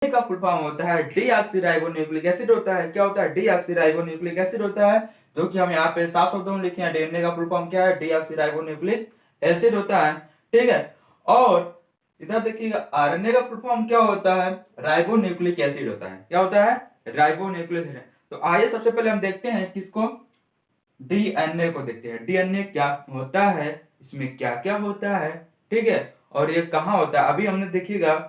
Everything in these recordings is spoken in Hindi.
का फुल फॉर्म होता है डीऑक्सीराइबोन्यूक्लिक एसिड होता है। क्या होता है? डीऑक्सीराइबोन्यूक्लिक एसिड होता है, जो कि हम यहाँ पे साफ शब्दों में लिखे हैं। डीएनए का फुल फॉर्म क्या है? डीऑक्सीराइबोन्यूक्लिक एसिड होता है। ठीक है। और इधर देखिएगा आरएनए का फुल फॉर्म क्या होता है? राइबोन्यूक्लिक एसिड होता है। क्या होता है? Ribonucleic acid. तो आइए सबसे पहले हम देखते हैं किसको, डीएनए को देखते हैं। डीएनए क्या होता है, इसमें क्या क्या होता है, ठीक है, और ये कहाँ होता है। अभी हमने देखिएगा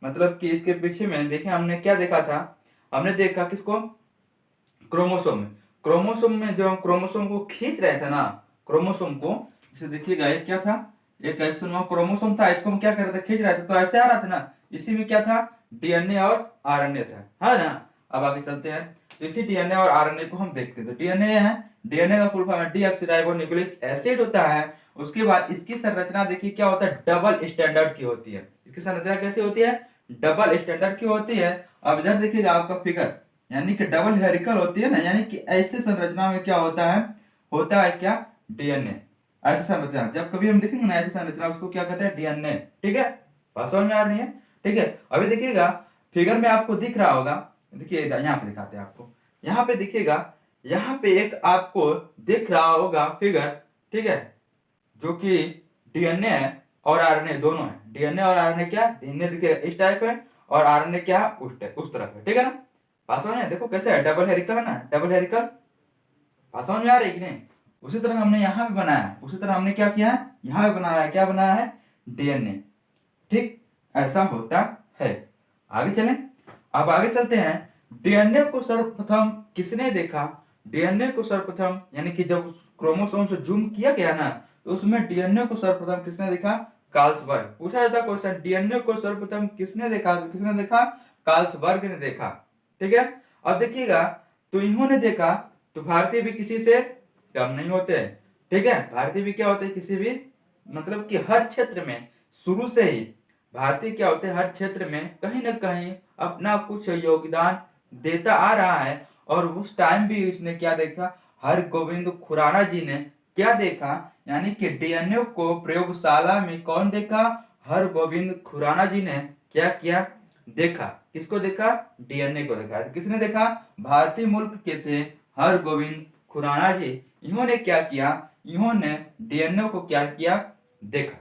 मतलब कि इसके पीछे में देखिए हमने क्या देखा था। हमने देखा किसको? क्रोमोसोम में। क्रोमोसोम में जो हम क्रोमोसोम को खींच रहे थे ना, क्रोमोसोम को, इसे देखिएगा ये क्या था, एक एक्शन में क्रोमोसोम था, इसको हम क्या कर रहे थे? खींच रहे थे, तो ऐसे आ रहा था ना। इसी में क्या था? डीएनए और आरएनए था, है ना। अब आगे चलते हैं, तो इसी डीएनए और आरएनए को हम देखते हैं। तो डीएनए है, डीएनए का फुल फॉर्म डीऑक्सीराइबोन्यूक्लिक एसिड होता है। उसके बाद इसकी संरचना देखिए क्या होता है? डबल स्टैंडर्ड की होती है। इसकी संरचना कैसी होती है? डबल स्टैंडर्ड की होती है। अब इधर देखिएगा आपका फिगर, यानी कि डबल हेरिकल होती है ना, यानी कि ऐसे संरचना में क्या होता है? होता है क्या? डीएनए। ऐसी संरचना जब कभी हम देखेंगे ना, ऐसी संरचना उसको क्या कहते हैं? डीएनए। ठीक है, बात समझ में आ रही है? ठीक है, अभी देखिएगा फिगर में आपको दिख रहा होगा, देखिए यहाँ पे दिखाते हैं आपको, यहाँ पे दिखेगा, यहाँ पे एक आपको दिख रहा होगा फिगर, ठीक है, जो कि डीएनए है और आरएनए दोनों है। डीएनए और आरएनए क्या? डीएनए देखिए इस टाइप है और आरएनए क्या? उस तरफ है। ठीक है ना, बात समझ में? देखो कैसे है, डबल हेरिकल है ना, डबल हेरिकल। बात समझ में आ रही है कि नहीं? उसी तरह हमने यहाँ पे बनाया है, उसी तरह हमने क्या किया है? यहाँ पे बनाया है, क्या बनाया है? डीएनए। ठीक, ऐसा होता है। आगे चलें, अब आगे चलते हैं। डीएनए को सर्वप्रथम किसने देखा? डीएनए को सर्वप्रथम यानी कि जब क्रोमोसोम से जूम किया गया ना, तो उसमें डीएनए को सर्वप्रथम किसने देखा? कार्लसबर्ग। पूछा जाता क्वेश्चन, डीएनए को सर्वप्रथम किसने देखा? तो किसने देखा? कार्लसबर्ग ने देखा। ठीक है, अब देखिएगा, तो इन्होंने देखा, तो भारतीय भी किसी से कम नहीं होते हैं। ठीक है, भारतीय भी क्या होते हैं? किसी भी मतलब कि हर क्षेत्र में शुरू से ही भारतीय क्या होते हैं? हर क्षेत्र में कहीं ना कहीं अपना कुछ योगदान देता आ रहा है। और उस टाइम भी इसने क्या देखा? हर गोविंद खुराना जी ने क्या देखा? यानी कि डीएनए को प्रयोगशाला में कौन देखा? हर गोविंद खुराना जी ने क्या किया? देखा। किसको देखा? डीएनए को देखा। किसने देखा? भारतीय मुल्क के थे हर गोविंद खुराना जी। इन्होंने क्या किया? इन्होंने डीएनए को क्या किया? देखा।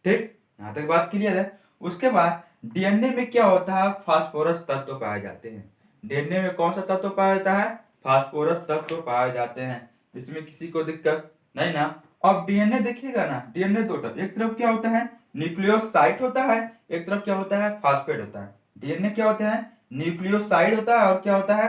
ठीक, यहाँ तक बात क्लियर है। उसके बाद डीएनए में क्या होता है? फास्फोरस तत्व पाए जाते हैं। डीएनए में कौन सा तत्व पाया जाता है? फास्फोरस तत्व पाए जाते हैं। इसमें किसी को दिक्कत नहीं ना। अब डीएनए देखिएगा ना, डीएनए दो तरफ, एक तरफ क्या होता है? न्यूक्लियोसाइड होता है, एक तरफ क्या होता है? फास्फेट होता है। डीएनए क्या होता है? न्यूक्लियोसाइड होता है और क्या होता है?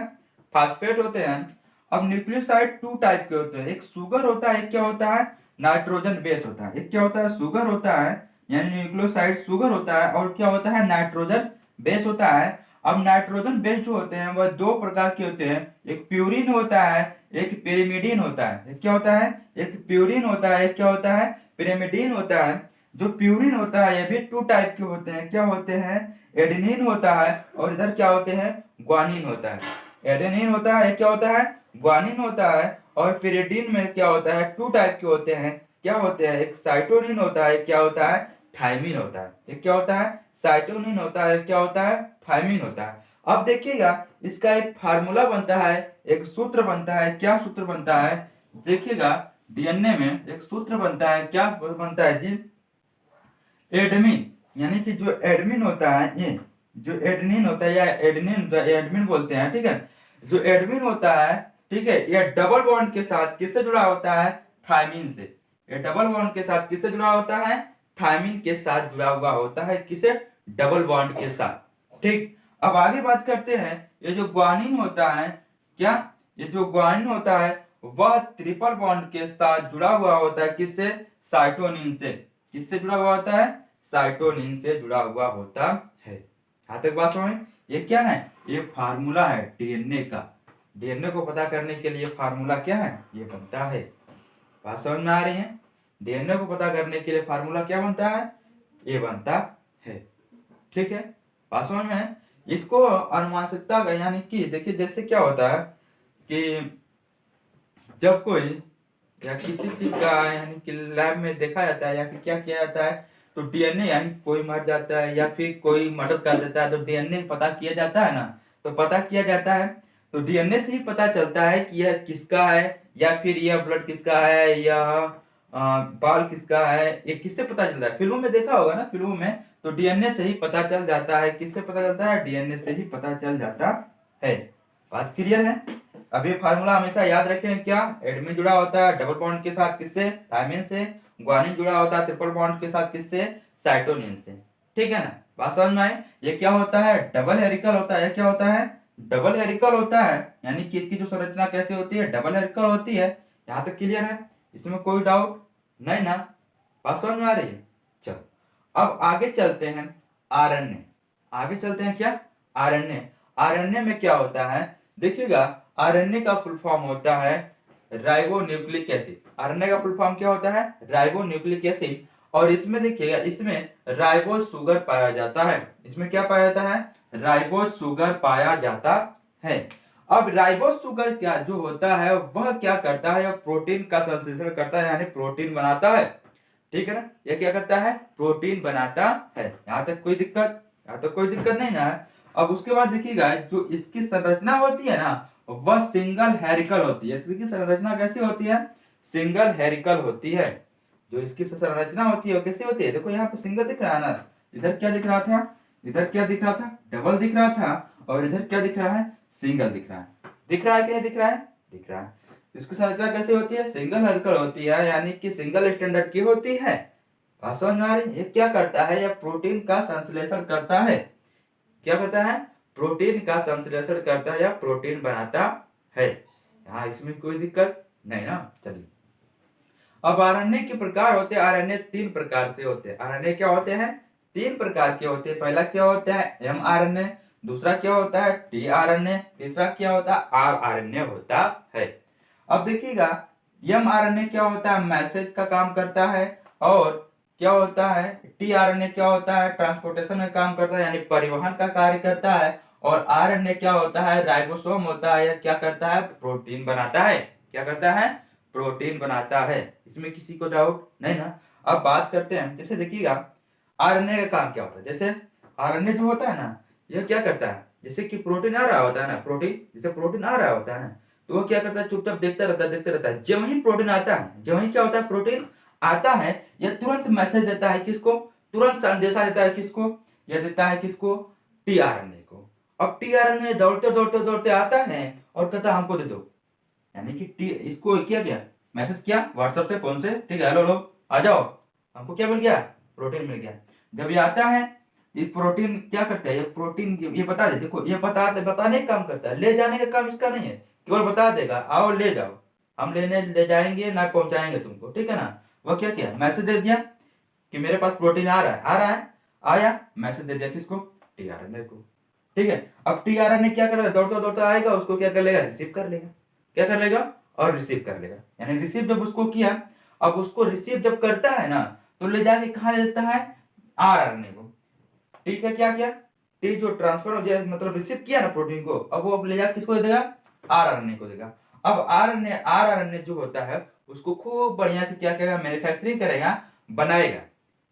फास्फेट होते हैं। अब न्यूक्लियोसाइड टू टाइप के होते हैं, एक शुगर होता है, एक क्या होता है? नाइट्रोजन बेस होता है। एक क्या होता है? शुगर होता है, यानी न्यूक्लियोसाइड शुगर होता है, और क्या होता है? नाइट्रोजन बेस होता है। अब नाइट्रोजन बेस जो होते हैं वह दो प्रकार के होते हैं, एक प्यूरिन होता है, एक पिरिमिडीन होता है। एक क्या होता है? एक प्यूरिन होता है, एक क्या होता है? पिरिमिडीन होता है। जो प्यूरिन होता है ये भी टू टाइप के होते हैं, क्या होते हैं? एडेनिन होता है, और इधर क्या होते हैं? ग्वानिन होता है। एडेनिन होता है, क्या होता है? ग्वानिन होता है। और पिरिडीन में क्या होता है? टू टाइप के होते हैं, क्या होते हैं? एक साइटोनिन होता है, क्या होता है? थायमिन होता है। एक क्या होता है? साइटोनिन होता है, क्या होता है? थायमिन होता है। अब देखिएगा इसका एक फार्मूला बनता है, एक सूत्र बनता है। क्या सूत्र बनता है? देखिएगा डीएनए में एक सूत्र बनता है, क्या बनता है जी? एडमिन, यानी कि जो एडमिन होता है, ये जो एडनिन होता है या एडनिन, एडमिन बोलते हैं, ठीक है। जो एडमिन होता है, ठीक है, यह डबल बॉन्ड के साथ किससे जुड़ा होता है? थायमिन से। ये डबल बॉन्ड के साथ किससे जुड़ा होता है? थायमिन के साथ जुड़ा हुआ होता है। किसे? डबल बॉन्ड के साथ। ठीक, अब आगे बात करते हैं। ये जो ग्वानिन होता है, क्या? ये जो ग्वानिन होता है वह ट्रिपल बॉन्ड के साथ जुड़ा हुआ होता है। किससे? साइटोनिन से। किससे जुड़ा हुआ होता है? साइटोनिन से जुड़ा हुआ होता है। यहाँ तक बात समझ? ये क्या है? ये फार्मूला है डीएनए का। डीएनए को पता करने के लिए फार्मूला क्या है? ये बनता है। बात समझ में आ रही है? डीएनए को पता करने के लिए फार्मूला क्या बनता है? ये बनता है। ठीक है, बात समझ में है? इसको अनुवांशिकता का, यानी कि देखिए जैसे क्या होता है कि जब कोई या किसी चीज का यानी कि लैब में देखा जाता है या फिर क्या किया जाता है, तो डीएनए यानी कोई मर जाता है या फिर कोई मर्डर कर देता है तो डीएनए पता किया जाता है ना, तो पता किया जाता है तो डीएनए से ही पता चलता है कि यह किसका है, या फिर यह ब्लड किसका है, या बाल किसका है, ये किससे पता चलता है? फिल्मों में देखा होगा ना, फिल्मों में तो डीएनए से ही पता चल जाता है। किससे पता चलता है? डीएनए से ही पता चल जाता है। बात क्लियर है? अब ये फार्मूला हमेशा याद रखें, क्या एडमिन जुड़ा होता है डबल बॉन्ड के साथ, किससे? थायमिन से। ग्वानिन जुड़ा होता है ट्रिपल बॉन्ड के साथ, किससे? साइटोनिन से। ठीक है ना? बात समझ में आई? ये क्या होता है? डबल हेलिकल होता है। क्या होता है? डबल हेलिकल होता है, यानी कि इसकी जो संरचना कैसे होती है? डबल हेलिकल होती है। यहाँ तक क्लियर है? इसमें कोई डाउट नहीं ना? बात समझ में आ रही है? चलो अब आगे चलते हैं आरएनए। आगे चलते हैं क्या? आरएनए। आरएनए में क्या होता है देखिएगा, आरएनए का फुल फॉर्म होता है राइबो न्यूक्लिक एसिड। आरएनए का फुल फॉर्म क्या होता है? Ribo nucleic acid. और इसमें देखिएगा, इसमें राइबोज शुगर पाया जाता है। इसमें क्या पाया जाता है? राइबोज शुगर पाया जाता है। अब राइबोज शुगर क्या जो होता है वह क्या करता है? प्रोटीन का संश्लेषण करता है, यानी प्रोटीन बनाता है। ठीक है ना? ये क्या करता है? प्रोटीन बनाता है। यहाँ तक कोई दिक्कत? यहाँ तक कोई दिक्कत नहीं ना? अब उसके बाद देखिएगा, जो इसकी संरचना होती है ना वह सिंगल हेरिकल होती है। इसकी संरचना कैसी होती है? सिंगल हेरिकल होती है। जो इसकी संरचना होती है वो कैसी होती है? देखो यहाँ पे सिंगल दिख रहा है ना, इधर क्या दिख रहा था? इधर क्या दिख रहा था? डबल दिख रहा था। और इधर क्या दिख रहा है? सिंगल दिख रहा है। दिख रहा है कि नहीं दिख रहा है? दिख रहा है। इसकी संरचना कैसी होती है? सिंगल हेरिकल होती है, यानी कि सिंगल स्टैंडर्ड की होती है। बात समझ में आ रही है? ये क्या करता है? यह प्रोटीन का संश्लेषण करता है। क्या करता है? प्रोटीन का संश्लेषण करता है या प्रोटीन बनाता है। यहाँ इसमें कोई दिक्कत नहीं ना? चलिए अब आरएनए के प्रकार होते हैं। आरएनए 3 प्रकार से होते हैं। आरएनए क्या होते हैं? 3 प्रकार के होते हैं। पहला क्या होता है? एमआरएनए। दूसरा क्या होता है? टीआरएनए। तीसरा क्या होता है? आरआरएनए होता है। अब देखिएगा, एमआरएनए क्या होता है? मैसेज का काम करता है। और क्या होता है? टीआरएनए क्या होता है? ट्रांसपोर्टेशन का काम करता है, यानी परिवहन का कार्य करता है। और आरएनए क्या होता है? राइबोसोम होता है। या क्या करता है? प्रोटीन बनाता है। क्या करता है? प्रोटीन बनाता है। इसमें किसी को डाउट नहीं ना? अब बात करते हैं, जैसे देखिएगा आरएनए का काम क्या होता है। जैसे आरएनए जो होता है ना, यह क्या करता है? जैसे कि प्रोटीन आ रहा होता है ना, प्रोटीन जैसे प्रोटीन आ रहा होता है ना, तो वो क्या करता है? चुपचाप देखता रहता है, देखते रहता है। जब वही प्रोटीन आता है, जब वही क्या होता है? प्रोटीन आता है, यह तुरंत मैसेज देता है किसको? तुरंत संदेशा देता है किसको? यह देता है किसको? टीआरएनए को। अब टीआरएनए दौड़ते दौड़ते दौड़ते आता है और कहता है हमको दे दो, यानी कि टी इसको क्या किया? मैसेज किया व्हाट्सएप से, फोन से, ठीक है, हेलो हेलो आ जाओ, हमको क्या मिल गया? प्रोटीन मिल गया। जब ये आता है, ये प्रोटीन क्या करता है? ये प्रोटीन ये बता दे, देखो ये बताने का काम करता है, ले जाने का काम इसका नहीं है। केवल बता देगा आओ ले जाओ, हम लेने ले जाएंगे ना पहुंचाएंगे तुमको, ठीक है ना? वह क्या किया? मैसेज दे दिया कि मेरे पास प्रोटीन आ रहा है, आ रहा है, आया, मैसेज दे दिया किसको? टीआरएनए को। ठीक है, अब टीआरएनए क्या कर रहा है? दौड़ता दौड़ता आएगा, उसको क्या कर लेगा? रिसीव कर लेगा। क्या कर लेगा? और रिसीव कर लेगा। यानी रिसीव जब उसको किया, अब उसको रिसीव जब करता है ना, तो ले जाके कहा देता है? आरआरएनए को। ठीक है, क्या किया? टी जो ट्रांसफर हो गया, मतलब रिसीव किया ना प्रोटीन को, अब वो अब ले जाके किसको दे देगा? आरआरएनए को देगा। अब आरआरएनए जो होता है उसको खूब बढ़िया से क्या करेगा? मैन्युफैक्चरिंग करेगा, बनाएगा।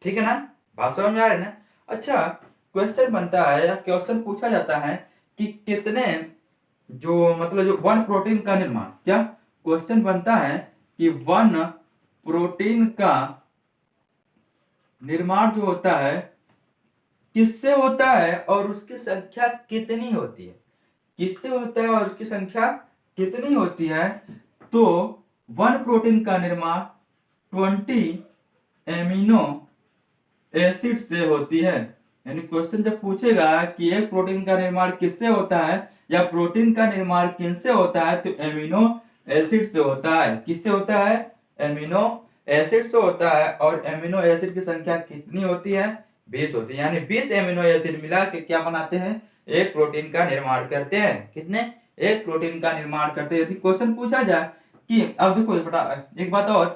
ठीक है ना? बात समझ में आ रही है ना? अच्छा, क्वेश्चन बनता है या क्वेश्चन पूछा जाता है कि कितने जो मतलब जो वन प्रोटीन का निर्माण, क्या क्वेश्चन बनता है कि वन प्रोटीन का निर्माण जो होता है किससे होता है और उसकी संख्या कितनी होती है? किससे होता है और उसकी संख्या कितनी होती है? तो वन प्रोटीन का निर्माण 20 एमिनो एसिड से होती है। यानी क्वेश्चन जब पूछेगा कि एक प्रोटीन का निर्माण किससे होता है या प्रोटीन का निर्माण किनसे होता है, तो एमिनो एसिड से होता है। किससे होता है? एमिनो एसिड से होता है। और एमिनो एसिड की संख्या कितनी होती है? 20 होती है। यानी 20 एमिनो एसिड मिला के क्या बनाते हैं? एक प्रोटीन का निर्माण करते हैं। कितने? एक प्रोटीन का निर्माण करते हैं। यदि क्वेश्चन पूछा जाए कि अब देखो बेटा एक बात और,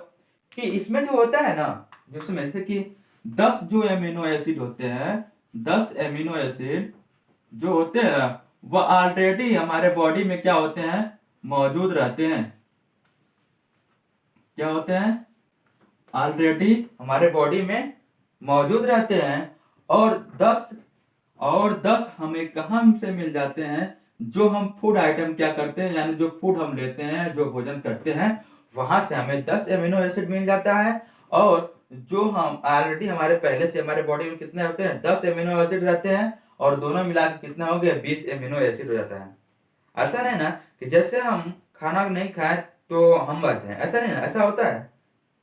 कि इसमें जो होता है ना, जिसमें जैसे कि 10 जो एमिनो एसिड होते हैं, 10 एमिनो एसिड जो होते हैं ना, वह ऑलरेडी हमारे बॉडी में क्या होते हैं? मौजूद रहते हैं। क्या होते हैं? ऑलरेडी हमारे बॉडी में मौजूद रहते हैं और 10 हमें कहाँ से मिल जाते हैं, जो हम फूड आइटम क्या करते हैं, यानी जो फूड हम लेते हैं, जो भोजन करते हैं, वहां से हमें 10 एमिनो एसिड मिल जाता है। और जो हम ऑलरेडी हमारे पहले से हमारे बॉडी में कितने होते हैं, 10 एमिनो एसिड रहते हैं और दोनों मिला के कितना हो गया, 20 एमिनो एसिड हो जाता है। ऐसा नहीं ना कि जैसे हम खाना नहीं खाए तो हम मरते हैं, ऐसा नहीं ना, ऐसा होता है,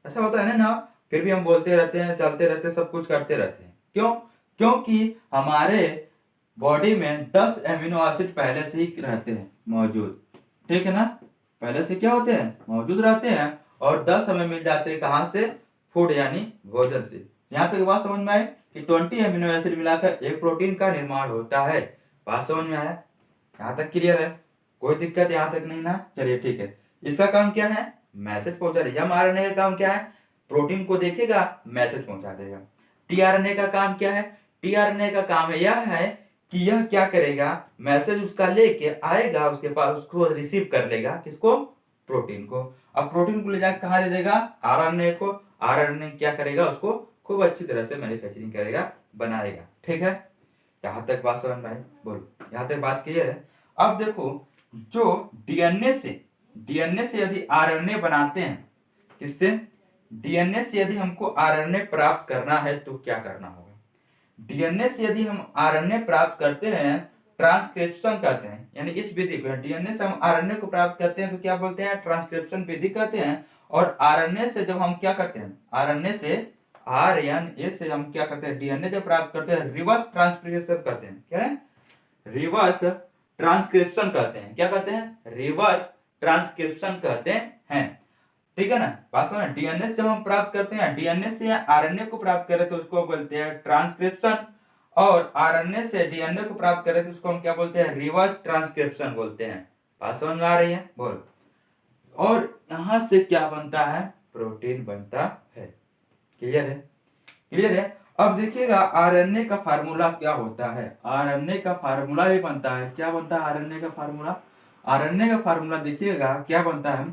ऐसा होता है ना। फिर भी हम बोलते रहते हैं, चलते रहते हैं, सब कुछ करते रहते हैं। क्यों? क्योंकि हमारे बॉडी में 10 एमिनो एसिड पहले से ही रहते हैं मौजूद, ठीक है ना। पहले से क्या होते हैं, मौजूद रहते हैं और 10 हमें मिल जाते हैं कहाँ से, फूड यानी भोजन से। यहाँ तक बात समझ में आई कि 20 एमिनो एसिड मिलाकर एक प्रोटीन का निर्माण होता है। बात समझ में आया? यहाँ तक क्लियर है? कोई दिक्कत यहाँ तक नहीं ना? चलिए ठीक है। इसका काम क्या है, मैसेज पहुंचा देगा। mRNA का काम क्या है, प्रोटीन को देखेगा, मैसेज पहुंचा देगा। टीआरएनए का काम क्या है, टीआरएनए का काम यह है कि यह क्या करेगा, मैसेज उसका लेके आएगा उसके पास, उसको रिसीव कर लेगा, किसको, प्रोटीन को। अब प्रोटीन को ले जाकर कहाँ दे देगा, आरएनए को। आरएनए क्या करेगा, उसको खूब अच्छी तरह से मैन्युफैक्चरिंग करेगा, बनाएगा। ठीक है, यहाँ तक बात समझ में आई? बोलो, यहाँ तक बात क्लियर है? अब देखो, जो डीएनए से यदि आरएनए बनाते हैं, किससे, डीएनए से यदि हमको आरएनए प्राप्त करना है तो क्या करना होगा। डीएनए से यदि हम आरएनए प्राप्त करते हैं, ट्रांसक्रिप्शन कहते हैं, यानी इस विधि को, डीएनए से हम आरएनए को प्राप्त करते हैं तो क्या बोलते हैं, ट्रांसक्रिप्शन विधि कहते हैं। और आरएनए से जब हम क्या करते हैं, आरएनए से हम क्या करते हैं, डीएनए जब प्राप्त करते हैं, रिवर्स ट्रांसक्रिप्शन कहते हैं। क्या है, रिवर्स ट्रांसक्रिप्शन कहते हैं। क्या कहते हैं, रिवर्स ट्रांसक्रिप्शन कहते हैं। ठीक है ना, बात समझ। डीएनए से जब हम प्राप्त करते हैं, डीएनए से आरएनए को प्राप्त करें तो उसको बोलते हैं ट्रांसक्रिप्शन, और आरएनए से डीएनए को प्राप्त करें तो उसको हम क्या बोलते हैं, रिवर्स ट्रांसक्रिप्शन बोलते हैं। बात समझ में आ रही है? बोल। और यहां से क्या बनता है, प्रोटीन बनता है। क्लियर है? क्लियर है? अब देखिएगा आरएनए का फार्मूला क्या होता है। आरएनए का फार्मूला भी बनता है। क्या बनता है आरएनए का फार्मूला? आरएनए का फार्मूला देखिएगा क्या बनता है।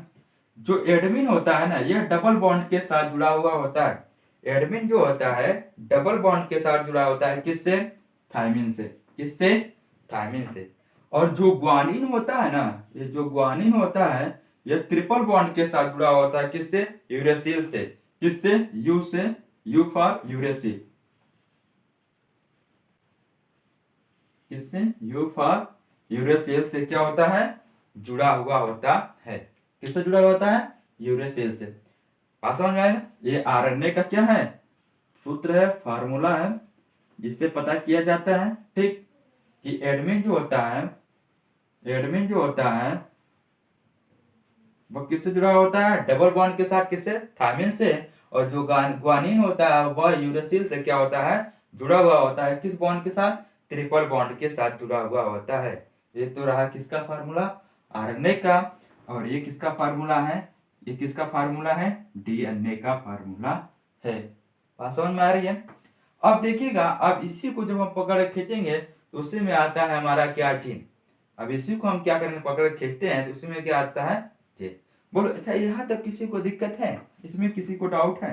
जो एडमिन होता है ना, यह डबल बॉन्ड के साथ जुड़ा हुआ होता है। एडमिन जो होता है डबल बॉन्ड के साथ जुड़ा होता है, किससे, थायमिन से। किससे, थायमिन से। और जो ग्वानिन होता है ना, ये जो ग्वानिन होता है, यह ट्रिपल बॉन्ड के साथ जुड़ा होता है, किससे, यूरेसिल से। किससे, यू से, यू फॉर यूरेसिल। किससे, यू फॉर यूरेसिल से क्या होता है, जुड़ा हुआ होता है। किससे जुड़ा हुआ होता है, यूरेसिल से। बात समझ में आया ना? ये आरएनए का क्या है, सूत्र है, फार्मूला है, जिससे पता किया जाता है, ठीक, कि एडमिन जो होता है, एडमिन जो होता है वो किससे जुड़ा होता है, डबल बॉन्ड के साथ, किससे, थायमिन से। और जो ग्वानिन होता है वह यूरेसिल से क्या होता है, जुड़ा हुआ होता है, किस बॉन्ड के साथ, ट्रिपल बॉन्ड के साथ जुड़ा हुआ होता है। ये तो रहा किसका फार्मूला, आरएनए का। और ये किसका फार्मूला है, ये किसका फार्मूला है, डीएनए का फार्मूला है। बात समझ में आ रही है? अब देखिएगा, अब इसी को जब हम पकड़ खींचेंगे तो उसी में आता है हमारा क्या, जीन। अब इसी को हम क्या करेंगे, पकड़ खींचते हैं तो उसी में क्या आता है, जीन। बोलो, अच्छा यहाँ तक किसी को दिक्कत है, इसमें किसी को डाउट है?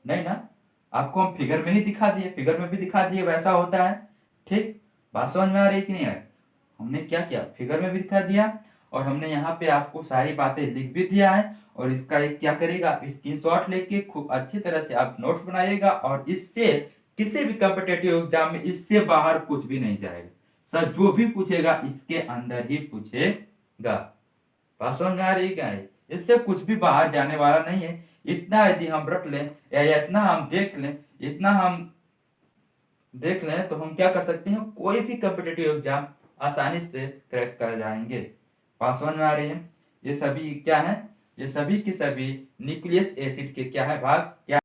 नहीं ना? आपको हम फिगर में ही दिखा दिए, फिगर में भी दिखा दिए वैसा होता है। ठीक, बात समझ में आ रही कि नहीं है? हमने क्या किया, फिगर में भी दिखा दिया और हमने यहाँ पे आपको सारी बातें लिख भी दिया है। और इसका एक क्या करेगा, स्क्रीनशॉट लेके खूब अच्छी तरह से आप नोट्स बनाइएगा, और इससे किसी भी कॉम्पिटेटिव एग्जाम में इससे बाहर कुछ भी नहीं जाएगा। सर जो भी पूछेगा इसके अंदर ही पूछेगा। बात समझ में आ रही है क्या है? इससे कुछ भी बाहर जाने वाला नहीं है। इतना यदि हम रख लें या इतना हम देख लें, इतना हम देख लें तो हम क्या कर सकते हैं, कोई भी कॉम्पिटेटिव एग्जाम आसानी से क्रैक कर जाएंगे। बात समझ में आ रही है? ये सभी क्या है, ये सभी के सभी न्यूक्लियस एसिड के क्या है, भाग, क्या